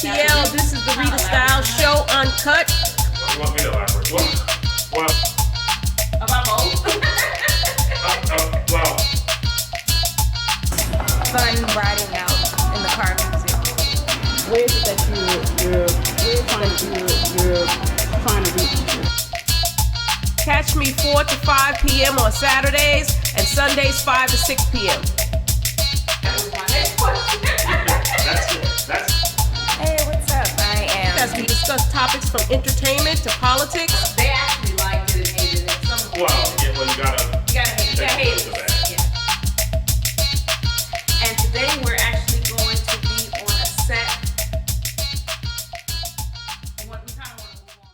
RTL, this is the Rita Stylez Show, Uncut. What do you want me to elaborate? Well, About both? well. Fun riding out in the car music. Where is it that you're trying to reach? Catch me 4 to 5 p.m. on Saturdays and Sundays 5 to 6 p.m. That was my next question. That's Hey, what's up? I am. As we discuss topics from entertainment to politics. They actually liked it and hated it. Some well, yeah, well, you gotta hate it. that. Yeah. And today we're actually going to be on a set. What we kind of want to move on.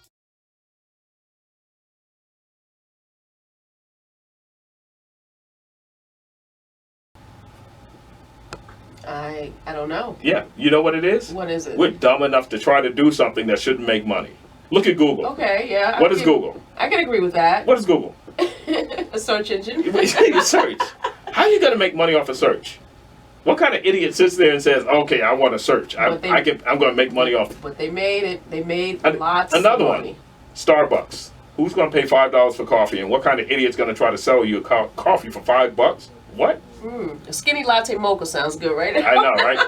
I don't know. Yeah, you know what it is? What is it? We're dumb enough to try to do something that shouldn't make money. Look at Google. Okay, yeah. What is Google? I can agree with that. What is Google? A search engine. You search. How are you going to make money off a search? What kind of idiot sits there and says, "Okay, I want to search. I'm going to make money off it." But they made it. They made lots Another of one. money. Starbucks. Who's going to pay $5 for coffee? And what kind of idiot's going to try to sell you a coffee for $5? What? A skinny latte mocha sounds good, right? I know, right?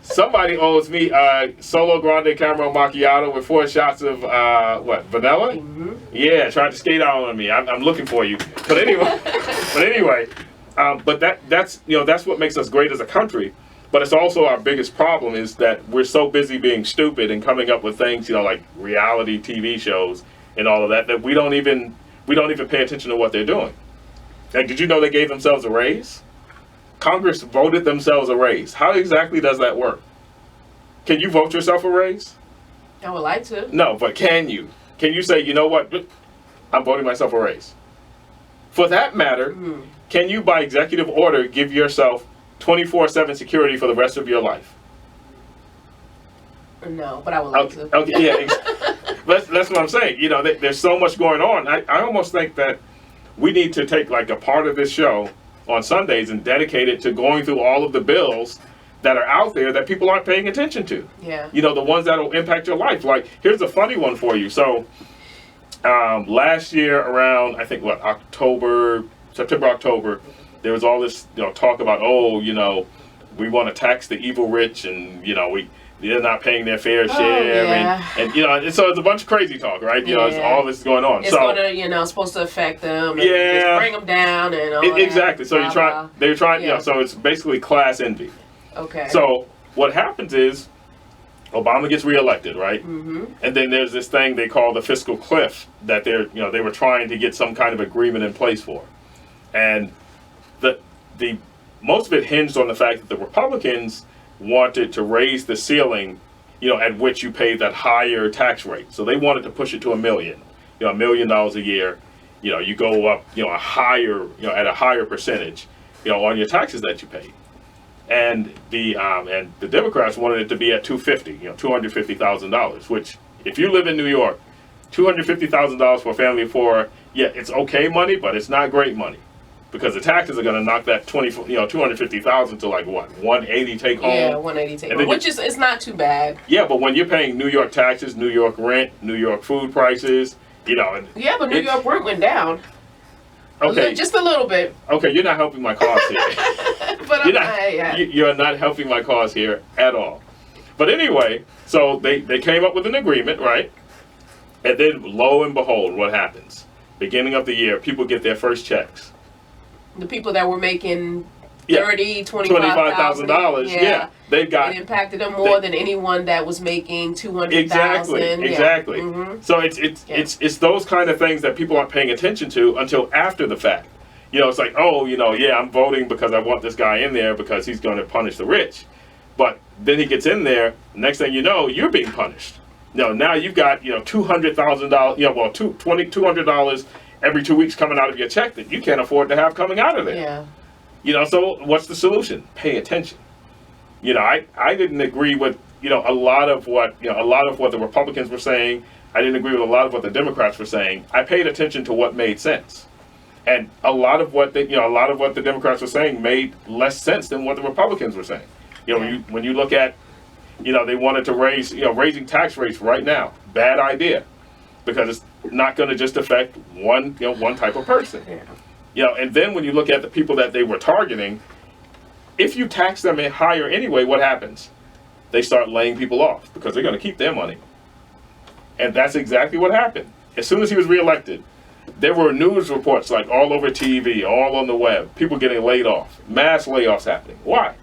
Somebody owes me solo grande caramel macchiato with 4 shots of vanilla? Mm-hmm. Yeah, tried to skate out on me. I'm looking for you. But anyway, that's what makes us great as a country. But it's also our biggest problem is that we're so busy being stupid and coming up with things, like reality TV shows and all of that we don't even pay attention to what they're doing. Like, did you know they gave themselves a raise? Congress voted themselves a raise. How exactly does that work? Can you vote yourself a raise? I would like to. No, but can you? Can you say, you know what? I'm voting myself a raise. For that matter, can you, by executive order, give yourself 24/7 security for the rest of your life? No, but I would like to. Okay, yeah. That's what I'm saying. There's so much going on. I almost think that we need to take like a part of this show on Sundays and dedicate it to going through all of the bills that are out there that people aren't paying attention to. Yeah. The ones that will impact your life. Like, here's a funny one for you. So, last year around, I think, September, October, there was all this, talk about, we want to tax the evil rich and, they're not paying their fair share. Yeah. And so it's a bunch of crazy talk, right? It's all this going on. It's supposed to affect them and just bring them down and all that. Exactly. So they're trying, Yeah. so it's basically class envy. Okay. So what happens is Obama gets reelected, right? Mm-hmm. And then there's this thing they call the fiscal cliff that they were trying to get some kind of agreement in place for. And the most of it hinged on the fact that the Republicans wanted to raise the ceiling, at which you pay that higher tax rate. So they wanted to push it to $1 million, $1 million a year. You go up, a higher, at a higher percentage, on your taxes that you pay. And the Democrats wanted it to be at $250,000, which if you live in New York, $250,000 for a family of 4, it's okay money, but it's not great money. Because the taxes are going to knock that $250,000 to like what, 180 take home. Yeah, 180 take home, which is it's not too bad. Yeah, but when you're paying New York taxes, New York rent, New York food prices, Yeah, but New York rent went down. Okay, just a little bit. Okay, you're not helping my cause here. But you're not helping my cause here at all. But anyway, so they came up with an agreement, right? And then lo and behold, what happens? Beginning of the year, people get their first checks. The people that were making $25,000. Yeah, they've got. It impacted them more than anyone that was making $200,000. Exactly. Mm-hmm. So it's those kind of things that people aren't paying attention to until after the fact. It's like, I'm voting because I want this guy in there because he's going to punish the rich. But then he gets in there. Next thing you know, you're being punished. Now you've got $200,000. $200 every 2 weeks coming out of your check that you can't afford to have coming out of there. Yeah. So what's the solution? Pay attention. I didn't agree with, a lot of what the Republicans were saying. I didn't agree with a lot of what the Democrats were saying. I paid attention to what made sense. And a lot of what the Democrats were saying made less sense than what the Republicans were saying. When you look at They wanted to raise, raising tax rates right now. Bad idea, because it's not going to just affect one type of person. And then when you look at the people that they were targeting, if you tax them higher anyway, what happens? They start laying people off because they're going to keep their money. And that's exactly what happened. As soon as he was reelected, there were news reports like all over TV, all on the web, people getting laid off, mass layoffs happening. Why?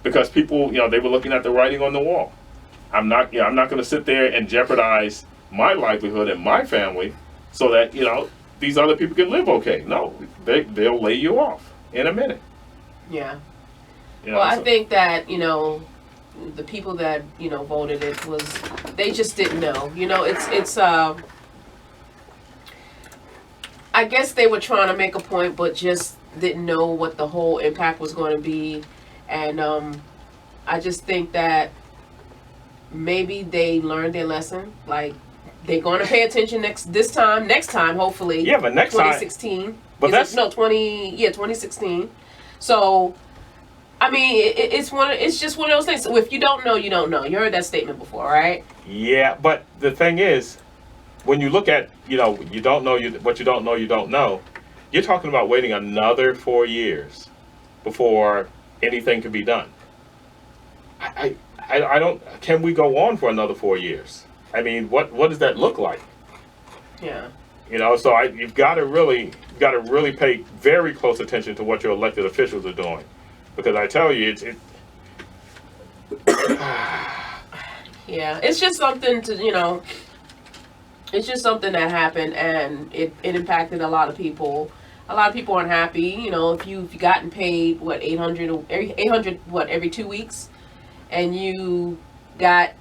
Because people, they were looking at the writing on the wall. I'm not going to sit there and jeopardize my livelihood and my family so that, these other people can live okay. No, they'll lay you off in a minute. Yeah. I think that, the people that, voted it they just didn't know. It's I guess they were trying to make a point, but just didn't know what the whole impact was going to be. And I just think that maybe they learned their lesson. Like, they're going to pay attention next time, hopefully. Yeah, but next 2016. time. But that's 2016. So, I mean, it's just one of those things. So if you don't know, you don't know. You heard that statement before, right? Yeah, but the thing is, when you look at, you don't know what you don't know, you don't know. You're talking about waiting another 4 years before anything can be done. I don't. Can we go on for another 4 years? I mean, what does that look like? Yeah. So you've got to really pay very close attention to what your elected officials are doing, because I tell you, Yeah, it's just something to It's just something that happened, and it impacted a lot of people. A lot of people aren't happy. If you've gotten paid $800 every 2 weeks, and you got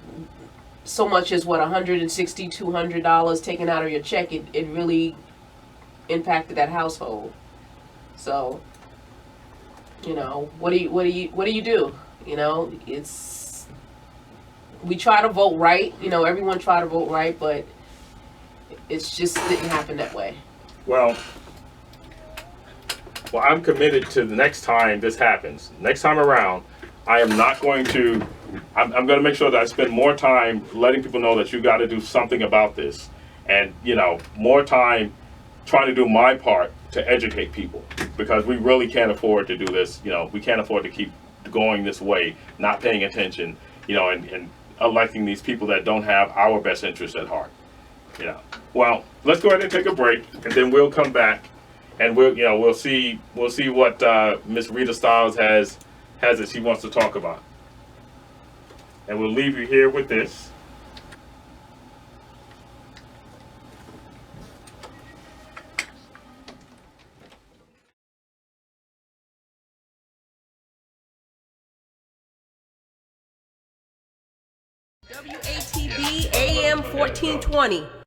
so much as $160, $200 taken out of your check, it really impacted that household. So, what do you do? We try to vote right. Everyone try to vote right, but it's just didn't happen that way. Well, I'm committed to the next time this happens. Next time around, I am not going to. I'm going to make sure that I spend more time letting people know that you got to do something about this, and more time trying to do my part to educate people, because we really can't afford to do this. We can't afford to keep going this way, not paying attention, and electing these people that don't have our best interests at heart. Well, let's go ahead and take a break, and then we'll come back, and we'll see what Miss Rita Stylez has that she wants to talk about, and we'll leave you here with this. WATB AM 1420.